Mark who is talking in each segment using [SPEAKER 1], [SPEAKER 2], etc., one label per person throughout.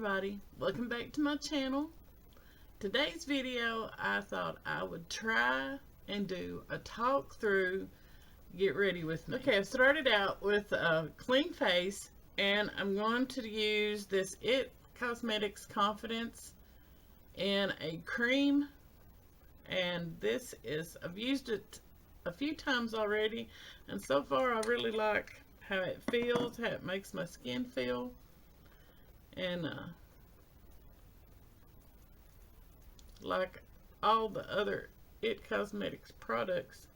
[SPEAKER 1] everybody, welcome back to my channel. Today's video I thought I would try and do a talk through get ready with me. Okay, I've started out with a clean face and I'm going to use this It Cosmetics Confidence in a cream, and this is, I've used it a few times already and so far I really like how it feels, how it makes my skin feel. And like all the other It Cosmetics products,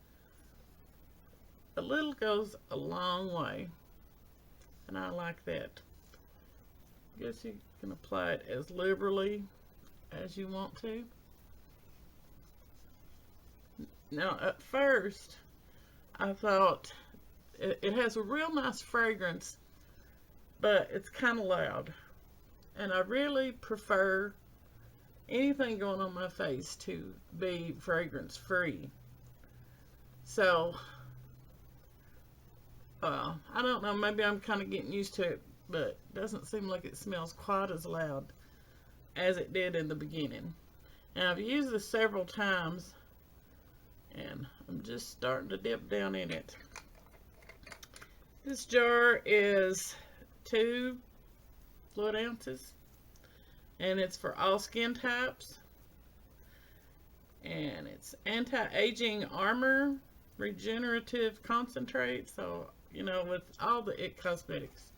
[SPEAKER 1] a little goes a long way, and I like that. I guess you can apply it as liberally as you want to. Now at first I thought it has a real nice fragrance, but it's kind of loud. And I really prefer anything going on my face to be fragrance free. So, I don't know, maybe I'm kind of getting used to it, but it doesn't seem like it smells quite as loud as it did in the beginning. And I've used this several times, and I'm just starting to dip down in it. This jar is 2 fluid ounces, and it's for all skin types, and it's anti-aging armor regenerative concentrate. So you know, with all the It Cosmetics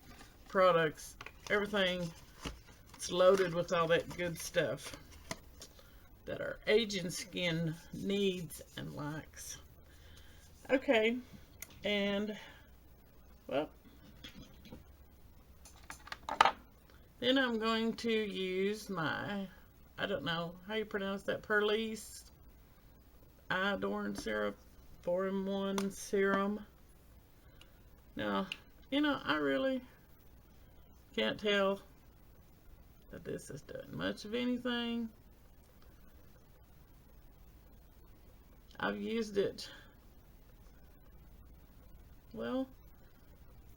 [SPEAKER 1] products, everything it's loaded with all that good stuff that our aging skin needs and likes. Okay, and well, then I'm going to use my, I don't know how you pronounce that, Perlis Adorn Syrup 4-in-1 Serum. Now, you know, I really can't tell that this is doing much of anything. I've used it, well,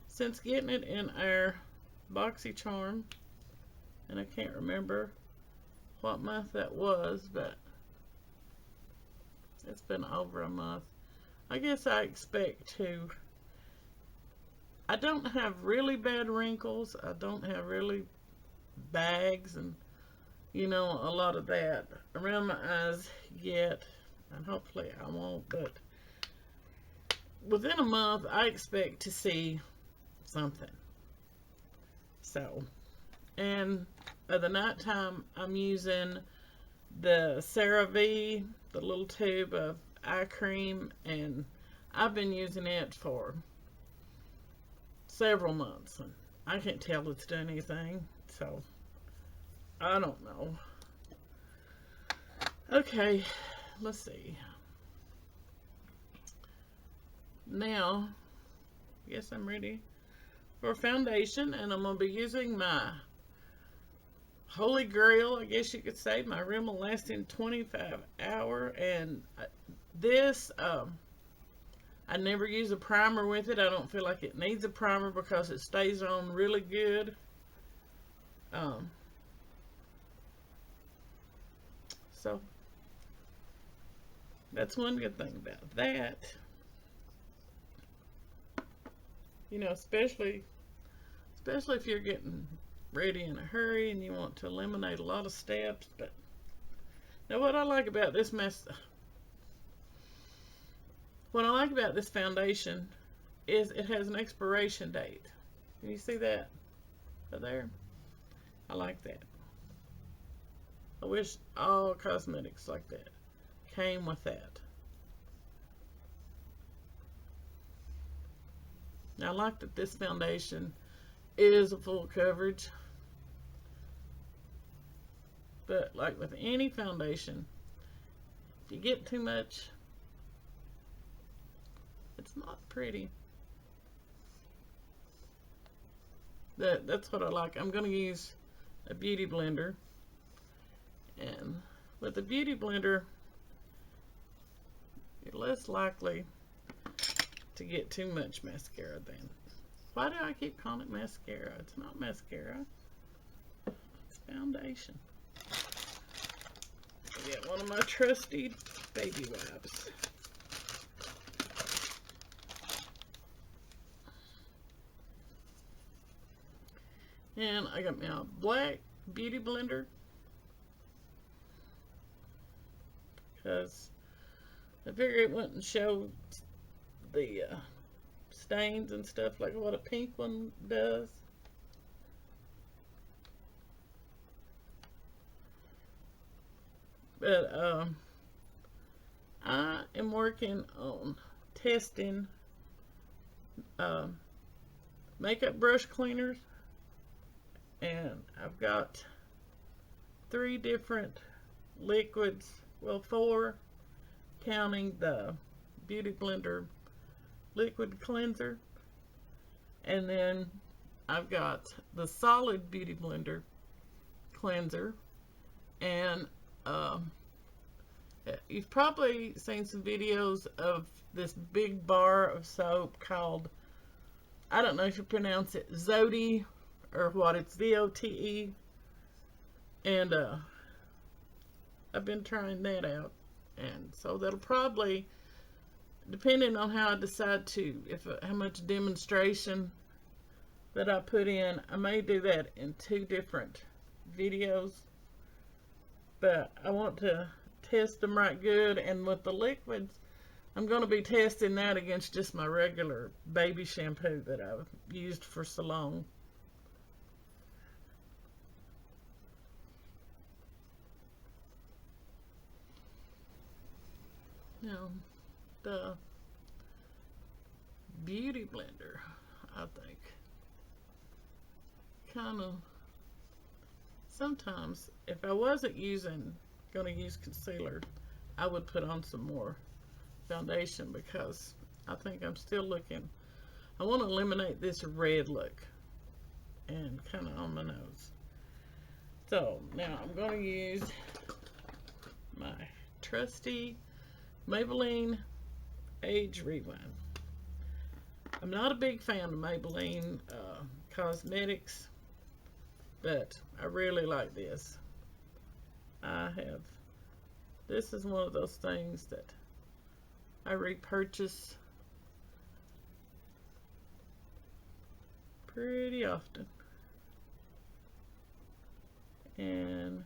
[SPEAKER 1] since getting it in our BoxyCharm, and I can't remember what month that was, but it's been over a month. I guess I expect to. I don't have really bad wrinkles. I don't have really bags and, you know, a lot of that around my eyes yet, and hopefully I won't, but within a month I expect to see something. So, and at the nighttime I'm using the CeraVe, the little tube of eye cream, and I've been using it for several months and I can't tell it's done anything, so I don't know. Okay, let's see. Now, I guess I'm ready for foundation, and I'm going to be using my Holy Grail, I guess you could say, my Rimmel Lasting 25 Hour, and this, I never use a primer with it. I don't feel like it needs a primer because it stays on really good. So, that's one good thing about that. You know, especially if you're getting ready in a hurry and you want to eliminate a lot of steps. But now what I like about this foundation is it has an expiration date. Can you see that right there? I like that. I wish all cosmetics like that came with that. Now I like that this foundation is a full coverage, but like with any foundation, if you get too much, it's not pretty. That's what I like. I'm going to use a beauty blender, and with a beauty blender you're less likely to get too much mascara then. Why do I keep calling it mascara? It's not mascara. It's foundation. I get one of my trusty baby wipes. And I got my black beauty blender, because I figured it wouldn't show the stains and stuff like what a pink one does. But I am working on testing makeup brush cleaners, and I've got 3 different liquids, well 4, counting the Beauty Blender liquid cleanser, and then I've got the solid Beauty Blender cleanser, and you've probably seen some videos of this big bar of soap called, I don't know if you pronounce it Zote or what, it's Z-O-T-E, and I've been trying that out, and so that'll probably, depending on how I decide to, how much demonstration that I put in, I may do that in 2 different videos, but I want to test them right good. And with the liquids, I'm going to be testing that against just my regular baby shampoo that I've used for so long. Now, the Beauty Blender, I think, kind of, sometimes if I wasn't going to use concealer, I would put on some more foundation, because I think I'm still looking, I want to eliminate this red look and kind of on my nose. So now I'm going to use my trusty Maybelline Age Rewind. I'm not a big fan of Maybelline Cosmetics, but I really like this. This is one of those things that I repurchase pretty often. And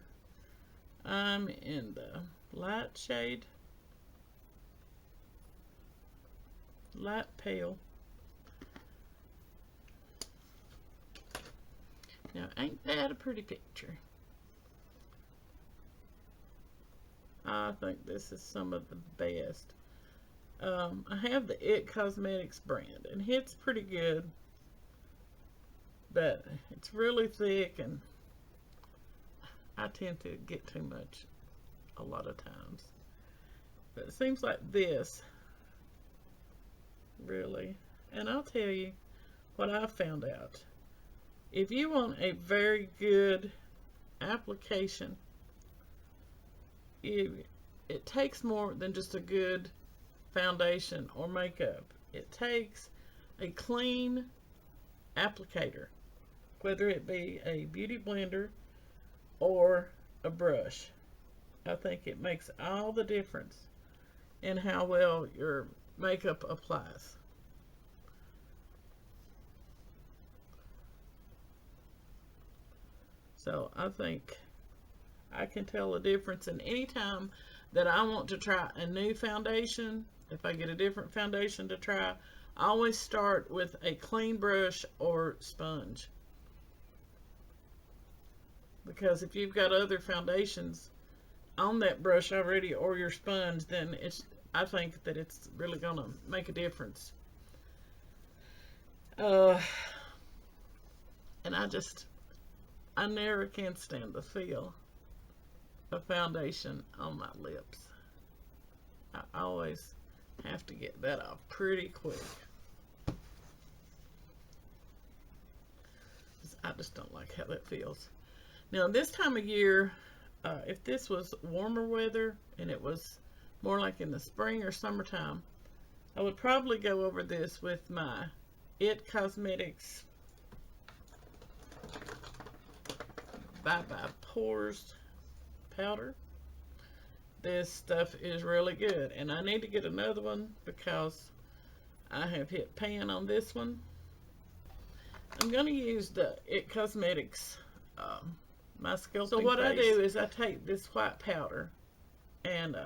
[SPEAKER 1] I'm in the light shade, light pale. Now, ain't that a pretty picture? I think this is some of the best. I have the It Cosmetics brand, and it's pretty good, but it's really thick, and I tend to get too much a lot of times. But it seems like this, really, and I'll tell you what I found out. If you want a very good application, it takes more than just a good foundation or makeup. It takes a clean applicator, whether it be a beauty blender or a brush. I think it makes all the difference in how well your makeup applies. So I think I can tell a difference, and any time that I want to try a new foundation, if I get a different foundation to try, I always start with a clean brush or sponge. Because if you've got other foundations on that brush already or your sponge, then I think that it's really going to make a difference. And I never can stand the feel of foundation on my lips. I always have to get that off pretty quick. I just don't like how that feels. Now, this time of year, if this was warmer weather and it was more like in the spring or summertime, I would probably go over this with my It Cosmetics Bye Bye Pores powder. This stuff is really good, and I need to get another one because I have hit pan on this one. I'm going to use the It Cosmetics my sculpting So what I do is I take this white powder and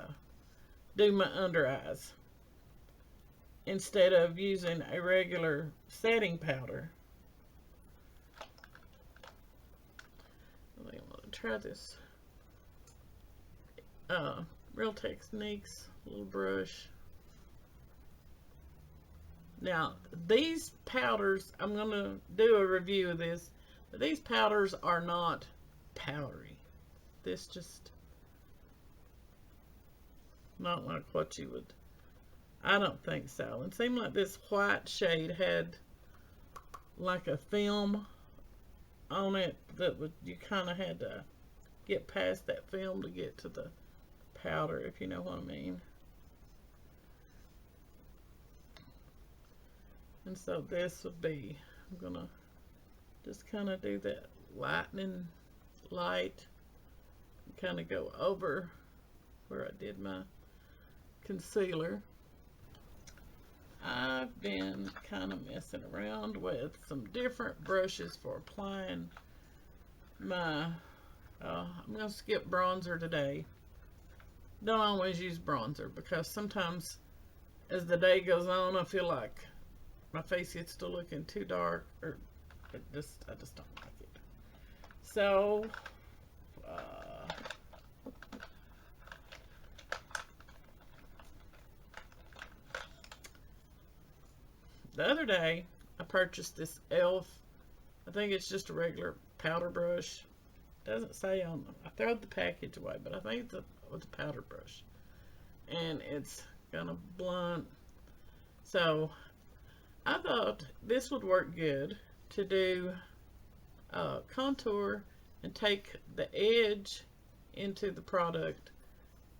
[SPEAKER 1] do my under eyes instead of using a regular setting powder. I want to try this Real Techniques little brush. Now these powders, I'm going to do a review of this, but these powders are not powdery. This just not like what you would, I don't think so. It seemed like this white shade had like a film on it that would, you kind of had to get past that film to get to the powder, if you know what I mean. And so this would be, I'm gonna just kind of do that lightening light and kind of go over where I did my concealer. I've been kind of messing around with some different brushes for applying my, I'm going to skip bronzer today. Don't always use bronzer because sometimes as the day goes on I feel like my face gets to looking too dark, or I just don't like it. So the other day I purchased this e.l.f. I think it's just a regular powder brush. Doesn't say on them. I throw the package away, but I think it's a powder brush, and it's kind of blunt. So I thought this would work good to do contour and take the edge into the product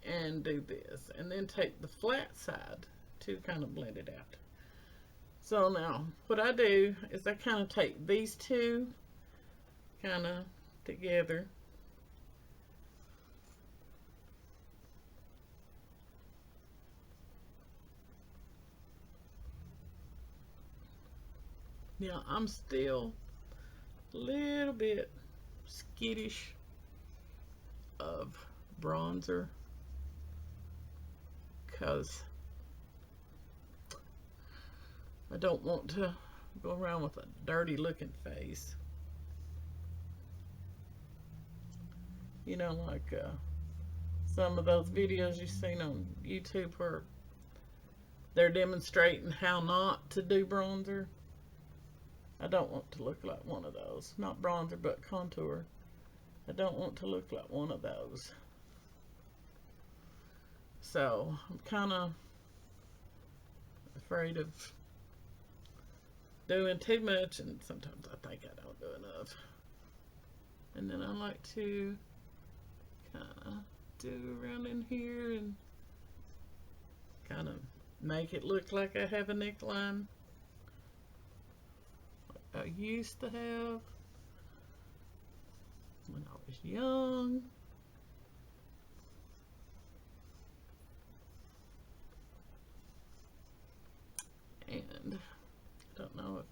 [SPEAKER 1] and do this, and then take the flat side to kind of blend it out. So now what I do is I kind of take these two kind of together. Now I'm still a little bit skittish of bronzer because I don't want to go around with a dirty looking face. You know, like some of those videos you've seen on YouTube where they're demonstrating how not to do bronzer. I don't want to look like one of those. Not bronzer, but contour. I don't want to look like one of those. So I'm kind of afraid of doing too much, and sometimes I think I don't do enough. And then I like to kind of do around in here and kind of make it look like I have a neckline like I used to have when I was young. And I don't know if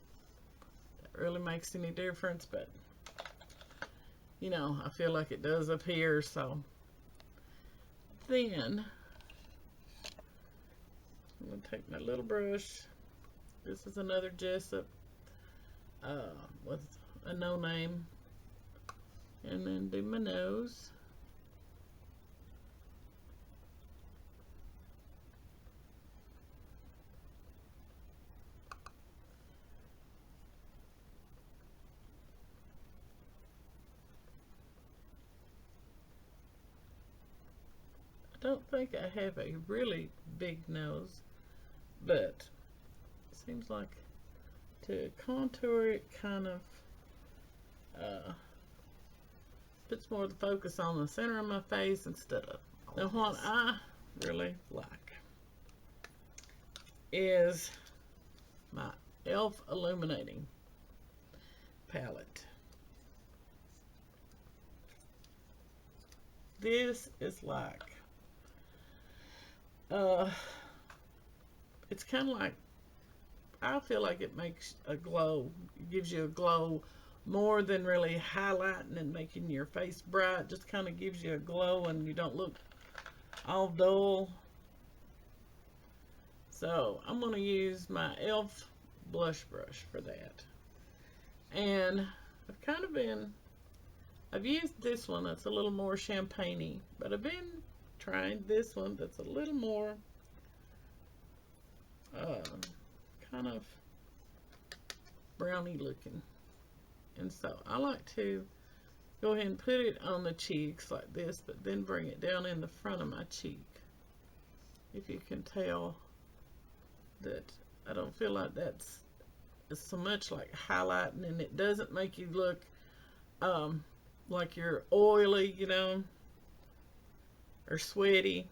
[SPEAKER 1] that really makes any difference, but you know, I feel like it does up here. So then I'm going to take my little brush. This is another Jessup with a no name, and then do my nose. I don't think I have a really big nose, but it seems like to contour it kind of puts more of the focus on the center of my face instead of now what I really like is my e.l.f. Illuminating palette. This is like, uh, it's kind of like, I feel like it makes a glow. It gives you a glow more than really highlighting and making your face bright. Just kind of gives you a glow and you don't look all dull. So I'm going to use my e.l.f. blush brush for that. And I've used this one that's a little more champagne-y, but I've been trying this one that's a little more kind of brownie looking. And so I like to go ahead and put it on the cheeks like this, but then bring it down in the front of my cheek. If you can tell that I don't feel like that's so much like highlighting, and it doesn't make you look like you're oily, you know, or sweaty.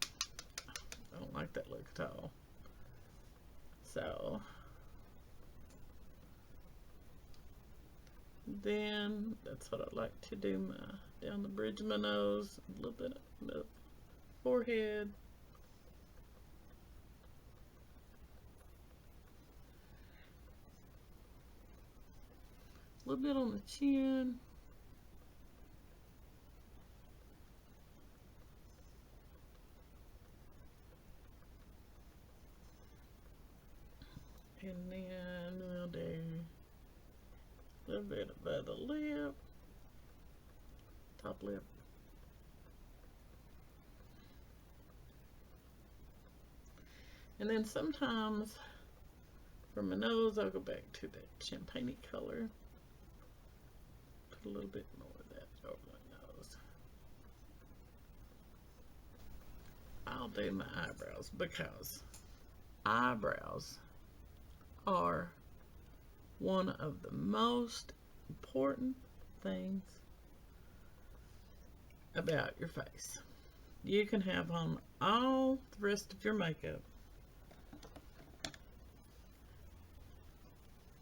[SPEAKER 1] I don't like that look at all. So then that's what I like to do, down the bridge of my nose, a little bit of the forehead. A little bit on the chin. And then we'll do a little bit above the lip, top lip. And then sometimes for my nose, I'll go back to that champagne color. Put a little bit more of that over my nose. I'll do my eyebrows because eyebrows are one of the most important things about your face. You can have on all the rest of your makeup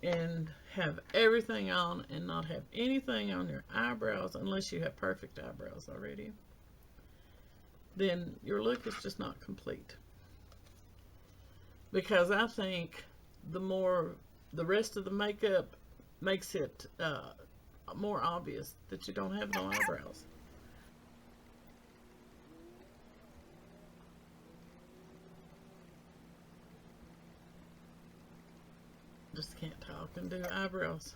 [SPEAKER 1] and have everything on and not have anything on your eyebrows unless you have perfect eyebrows already. Then your look is just not complete. Because I think the more the rest of the makeup makes it more obvious that you don't have no eyebrows. Just can't talk and do eyebrows.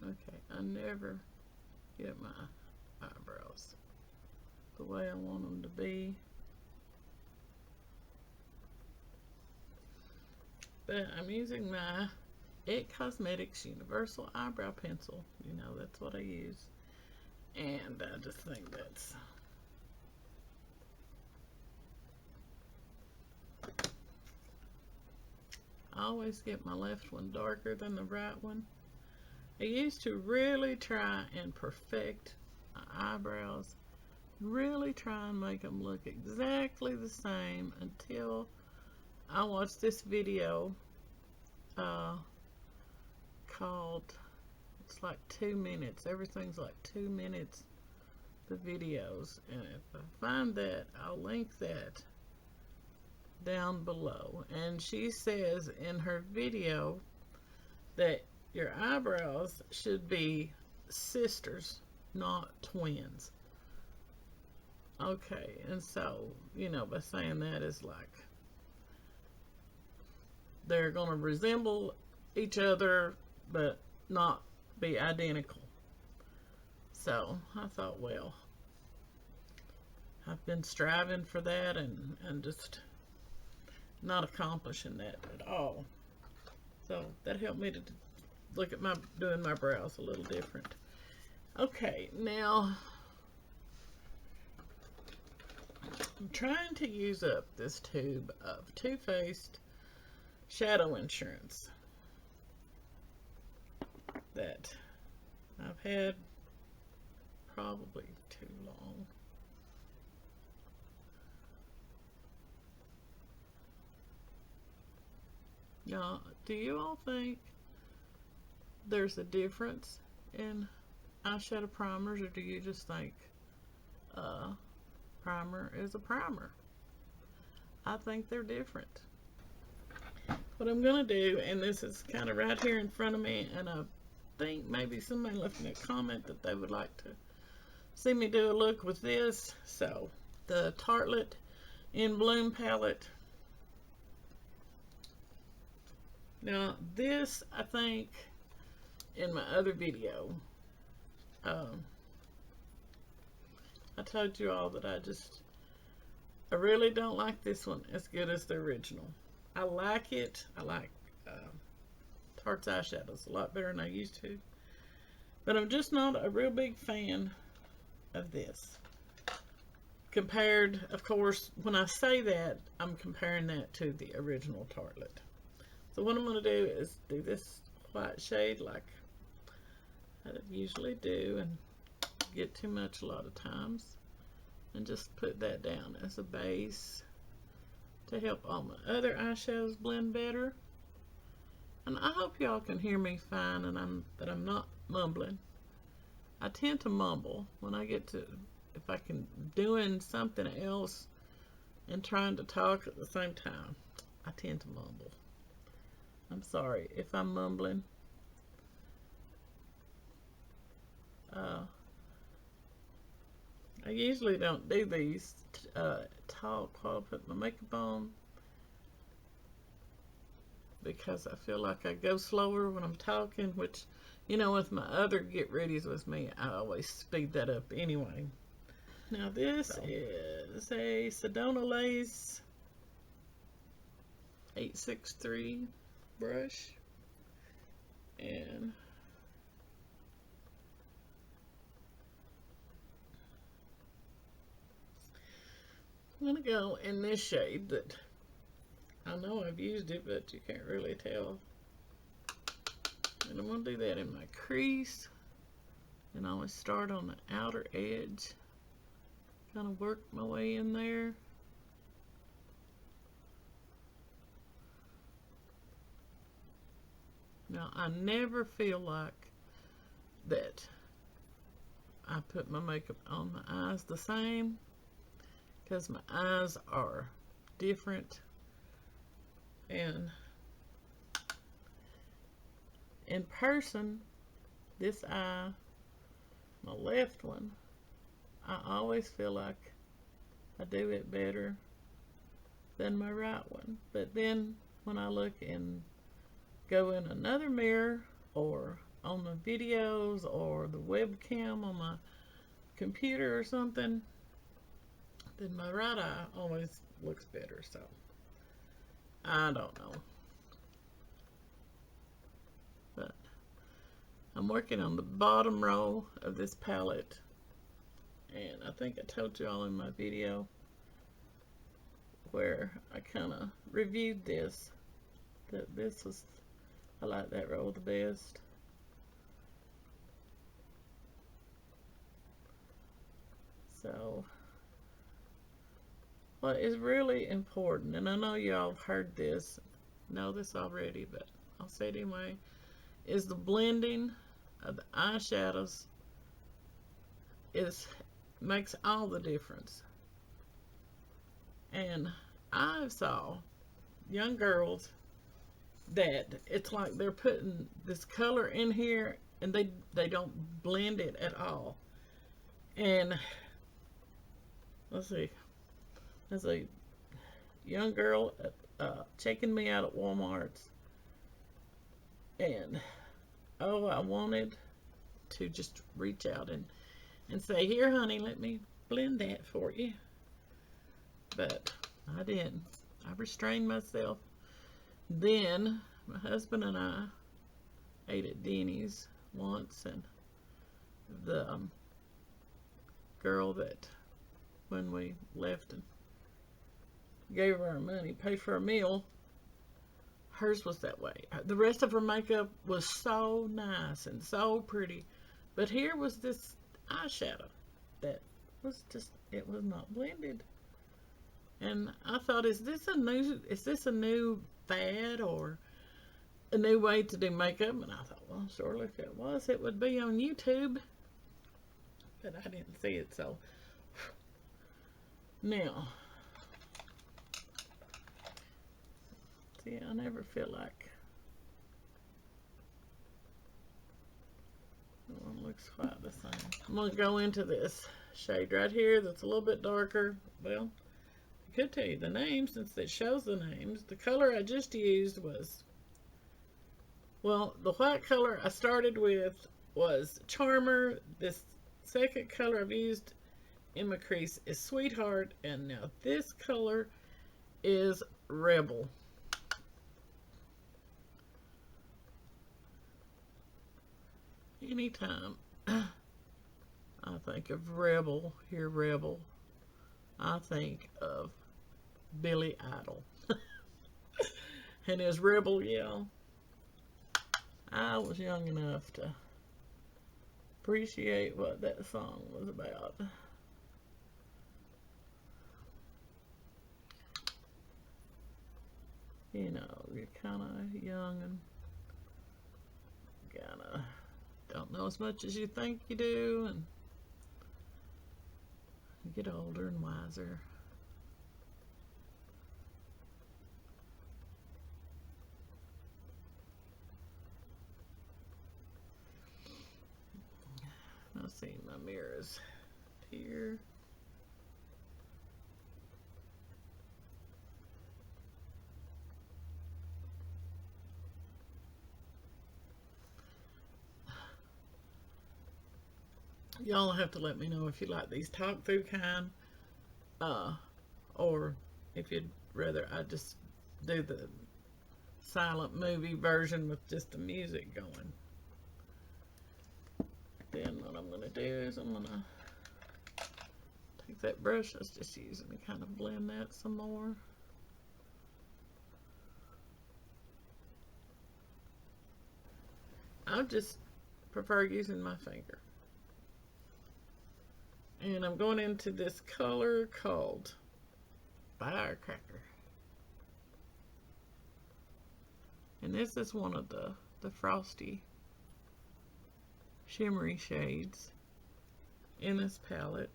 [SPEAKER 1] Okay, I never get my eyebrows the way I want them to be. But I'm using my Cosmetics Universal Eyebrow Pencil. You know, that's what I use. And I just think that's I always get my left one darker than the right one. I used to really try and perfect my eyebrows, really try and make them look exactly the same until I watched this video called, it's like 2 minutes, everything's like 2 minutes, the videos, and if I find that, I'll link that down below. And she says in her video that your eyebrows should be sisters, not twins. Okay, and so, you know, by saying that is like they're going to resemble each other but not be identical. So I thought, well, I've been striving for that and just not accomplishing that at all. So that helped me to look at doing my brows a little different. Okay, now I'm trying to use up this tube of Too Faced Shadow Insurance that I've had probably too long. Now, do you all think there's a difference in eyeshadow primers, or do you just think primer is a primer? I think they're different. What I'm going to do, and this is kind of right here in front of me, and I think maybe somebody left me a comment that they would like to see me do a look with this. So, the Tarte in Bloom palette. Now, this, I think, in my other video, I told you all that I really don't like this one as good as the original. I like it. I like Tarte's eyeshadows a lot better than I used to. But I'm just not a real big fan of this. Compared, of course, when I say that, I'm comparing that to the original Tarte. So what I'm going to do is do this white shade like I usually do, and get too much a lot of times, and just put that down as a base to help all my other eyeshadows blend better. And I hope y'all can hear me fine, and that I'm not mumbling. I tend to mumble when I get to, if I can doing something else and trying to talk at the same time, I tend to mumble. I'm sorry if I'm mumbling. I usually don't do these talk while I put my makeup on, because I feel like I go slower when I'm talking, which, you know, with my other get readies with me, I always speed that up anyway. Now this is a Sedona Lace 863 brush, and I'm going to go in this shade that I know I've used it, but you can't really tell. And I'm going to do that in my crease. And I always start on the outer edge. Kind of work my way in there. Now, I never feel like that I put my makeup on my eyes the same, because my eyes are different, and in person, this eye, my left one, I always feel like I do it better than my right one. But then when I look and go in another mirror, or on the videos, or the webcam on my computer or something, then my right eye always looks better. So I don't know, but I'm working on the bottom row of this palette, and I think I told you all in my video where I kind of reviewed this, that this was, I like that row the best. So what is really important, and I know y'all have heard this, know this already, but I'll say it anyway, is the blending of the eyeshadows makes all the difference. And I saw young girls that it's like they're putting this color in here and they don't blend it at all. And let's see, there's a young girl checking me out at Walmart's, and oh, I wanted to just reach out and say, here honey, let me blend that for you, but I didn't. I restrained myself. Then my husband and I ate at Denny's once, and the girl that, when we left and gave her our money, paid for a meal, hers was that way. The rest of her makeup was so nice and so pretty, but here was this eyeshadow that was just, it was not blended. And I thought, is this a new fad, or a new way to do makeup, and I thought, well, surely if it was, it would be on YouTube. But I didn't see it, so. Now, see, I never feel like one looks quite the same. I'm going to go into this shade right here that's a little bit darker. Well, I could tell you the name since it shows the names. The color I just used was, well, the white color I started with was Charmer. This second color I've used in my crease is Sweetheart, and now this color is Rebel. Anytime I think of Rebel, hear Rebel, I think of Billy Idol. And as Rebel, yeah, I was young enough to appreciate what that song was about. You know, you're kind of young and kind of don't know as much as you think you do, and you get older and wiser. Let's see, my mirrors here. Y'all have to let me know if you like these talk through kind, or if you'd rather I just do the silent movie version with just the music going. Then what I'm going to do is I'm going to take that brush I was just using and kind of blend that some more. I just prefer using my finger. And I'm going into this color called Firecracker. And this is one of the frosty shimmery shades in this palette.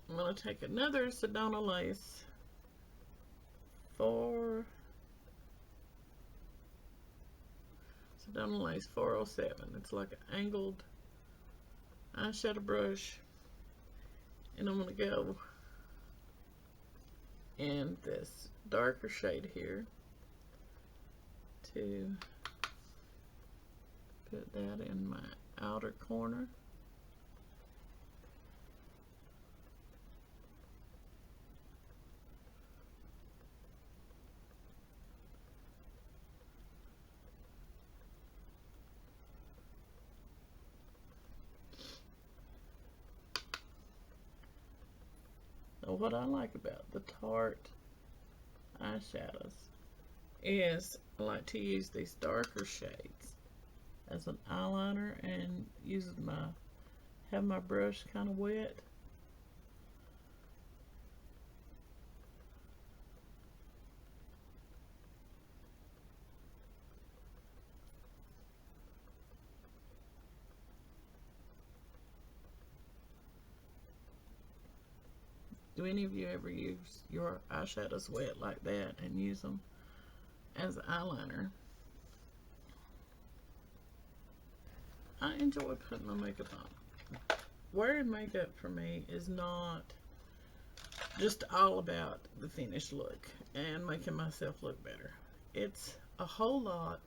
[SPEAKER 1] I'm going to take another Sedona Lace 407. It's like an angled eyeshadow brush, and I'm going to go in this darker shade here to put that in my outer corner. What I like about the Tarte eyeshadows is I like to use these darker shades as an eyeliner and have my brush kind of wet. Do any of you ever use your eyeshadows wet like that and use them as eyeliner? I enjoy putting my makeup on. Wearing makeup for me is not just all about the finished look and making myself look better. It's a whole lot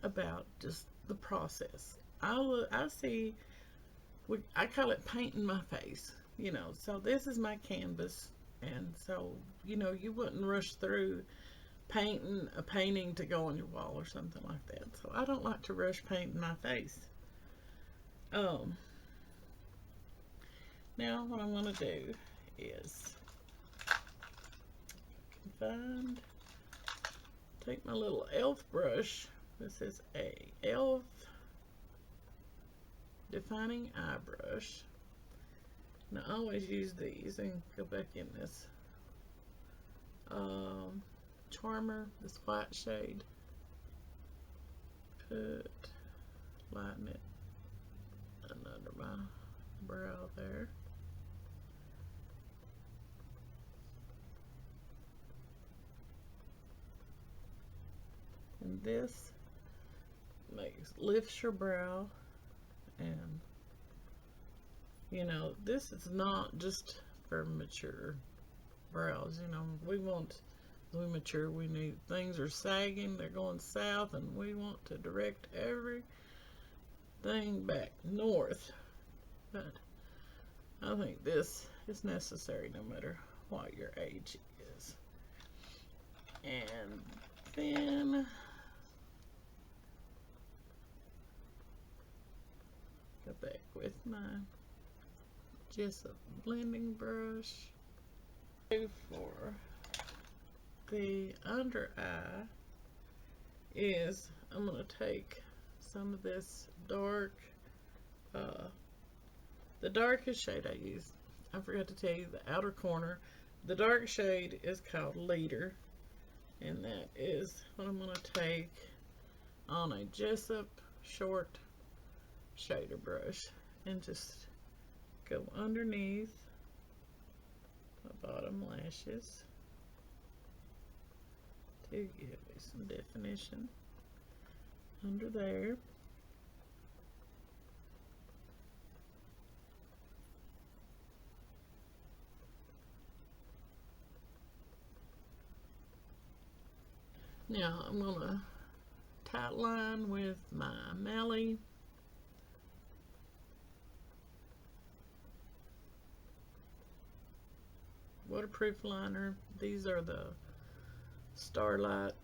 [SPEAKER 1] about just the process. I see, I call it painting my face. You know, so this is my canvas, and so, you know, you wouldn't rush through painting a painting to go on your wall or something like that. So I don't like to rush painting my face. Now what I'm going to do is, find, take my little e.l.f. brush. This is a e.l.f. defining eye brush. And I always use these and go back in this Charmer, this white shade. Lighten it under my brow there. And this lifts your brow, and you know, this is not just for mature brows. You know, we want, as we mature, we need, things are sagging, they're going south, and we want to direct everything back north. But I think this is necessary no matter what your age is. And then go back with my just a blending brush. For the under eye is, I'm going to take some of this dark, the darkest shade I use, I forgot to tell you, the outer corner. The dark shade is called Leader, and that is what I'm going to take on a Jessup short shader brush and just go underneath my bottom lashes to give me some definition under there. Now I'm going to tight line with my Melly. Waterproof liner. These are the Starlight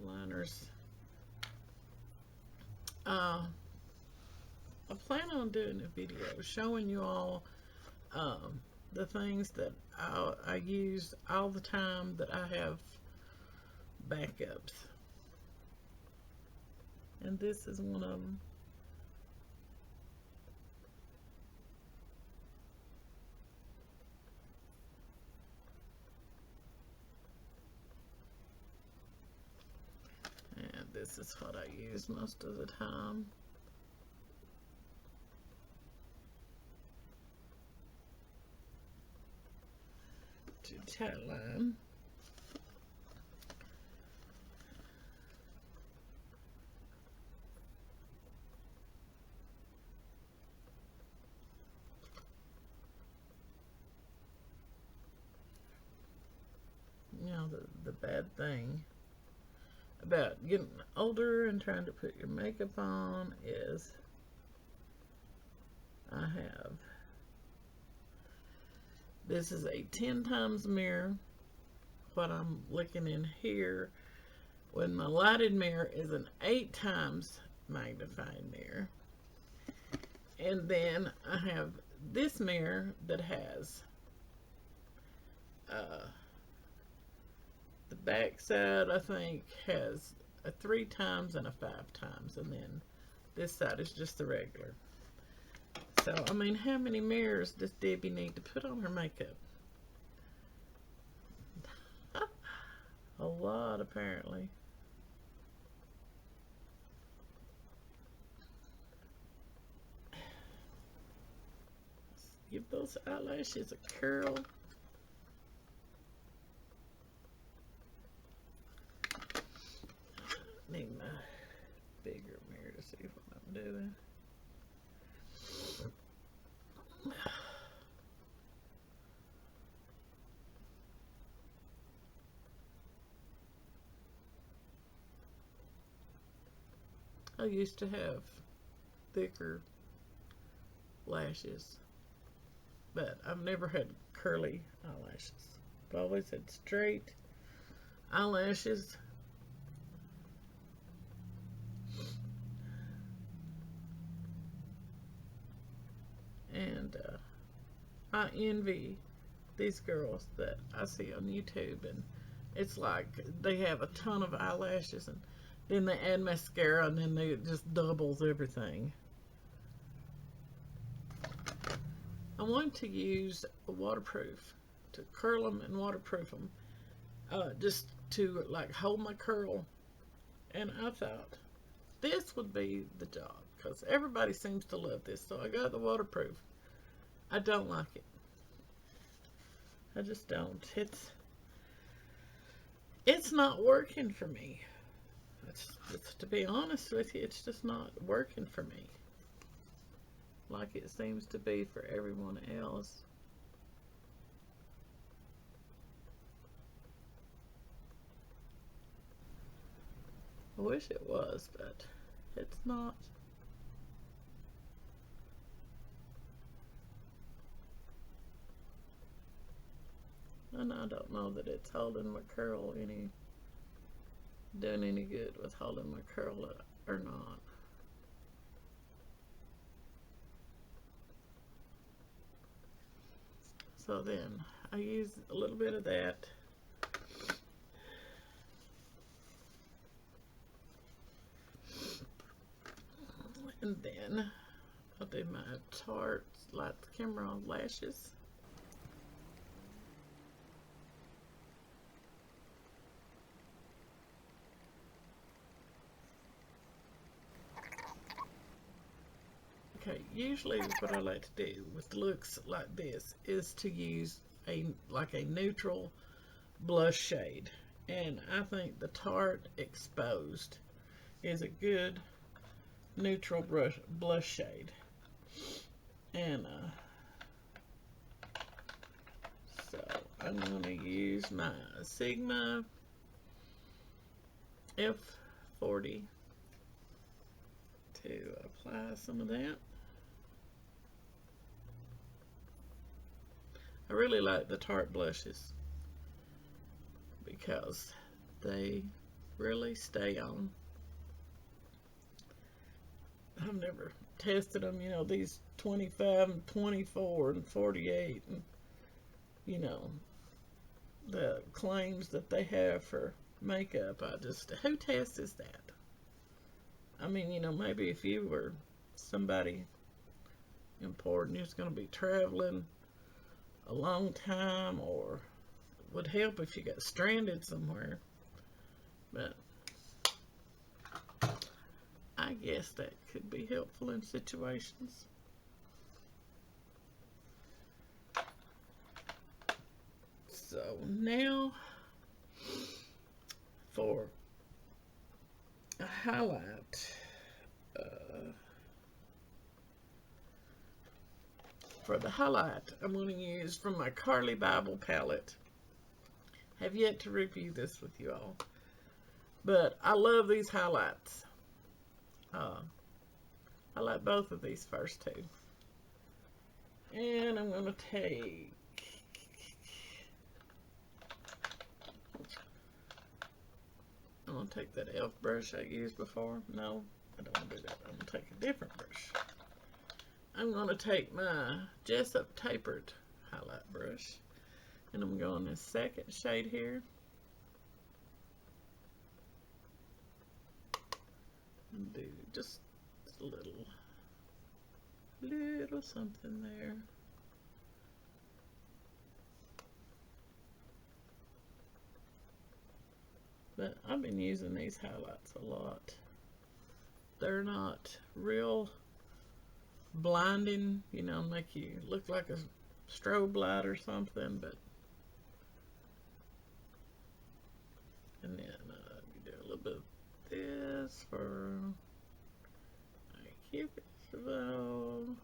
[SPEAKER 1] liners. I plan on doing a video showing you all the things that I use all the time that I have backups. And this is one of them. And this is what I use most of the time. To tight line. You know, the bad thing about getting older and trying to put your makeup on is this is a 10 times mirror. What I'm looking in here, when my lighted mirror is an 8 times magnifying mirror. And then I have this mirror that has the back side, I think, has a 3 times and a 5 times, and then this side is just the regular. So, I mean, how many mirrors does Debbie need to put on her makeup? A lot, apparently. Let's give those eyelashes a curl. Need my bigger mirror to see what I'm doing. I used to have thicker lashes, but I've never had curly eyelashes. I've always had straight eyelashes. And I envy these girls that I see on YouTube, and it's like they have a ton of eyelashes, and then they add mascara, and then it just doubles everything. I want to use a waterproof to curl them and waterproof them, just to like hold my curl. And I thought this would be the job because everybody seems to love this. So I got the waterproof. I don't like it. I just don't. It's not working for me. To be honest with you, it's just not working for me like it seems to be for everyone else. I wish it was, but it's not. And I don't know that it's holding my curl doing any good with holding my curl or not. So then I use a little bit of that. And then I'll do my Tarte Light Camera Lashes. Okay, usually what I like to do with looks like this is to use a neutral blush shade, and I think the Tarte Exposed is a good neutral blush shade. And so I'm going to use my Sigma F40 to apply some of that. I really like the Tarte blushes because they really stay on. I've never tested them, you know, these 25 and 24 and 48 and, you know, the claims that they have for makeup. Who tests that? I mean, you know, maybe if you were somebody important who's going to be traveling a long time, or would help if you got stranded somewhere. But I guess that could be helpful in situations. So now for a highlight. For the highlight, I'm going to use from my Carly Bible palette. Have yet to review this with you all, but I love these highlights. I like both of these first two. And I'm going to take that e.l.f. brush I used before. No, I don't want to do that. I'm going to take a different brush. I'm going to take my Jessup Tapered highlight brush, and I'm going this second shade here. And do just a little something there. But I've been using these highlights a lot. They're not real blinding, you know, make you look like a strobe light or something, but and then you do a little bit of this for my Cupid bow.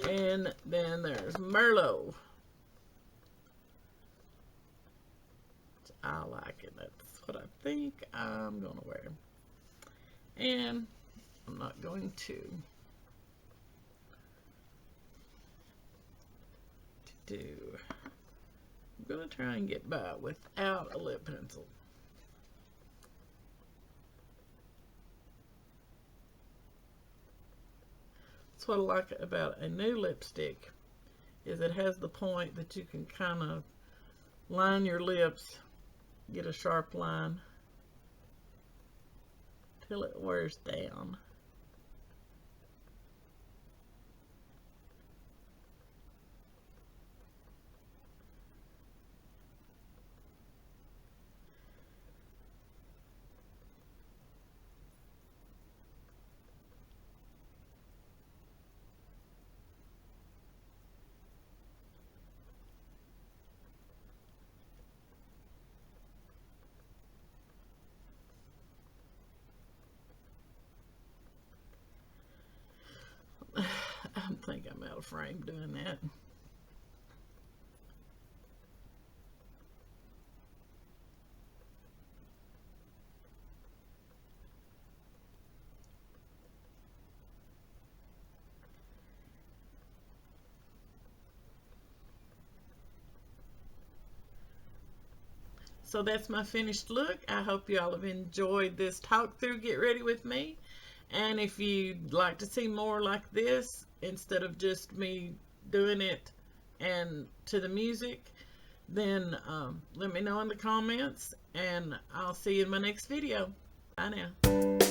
[SPEAKER 1] And then there's Merlot. I like it. That's what I think I'm going to wear. And I'm not going to do. I'm going to try and get by without a lip pencil. That's what I like about a new lipstick, is it has the point that you can kind of line your lips, get a sharp line till it wears down. I think I'm out of frame doing that. So that's my finished look. I hope y'all have enjoyed this talk through Get Ready With Me. And if you'd like to see more like this, instead of just me doing it and to the music, then let me know in the comments, and I'll see you in my next video. Bye now.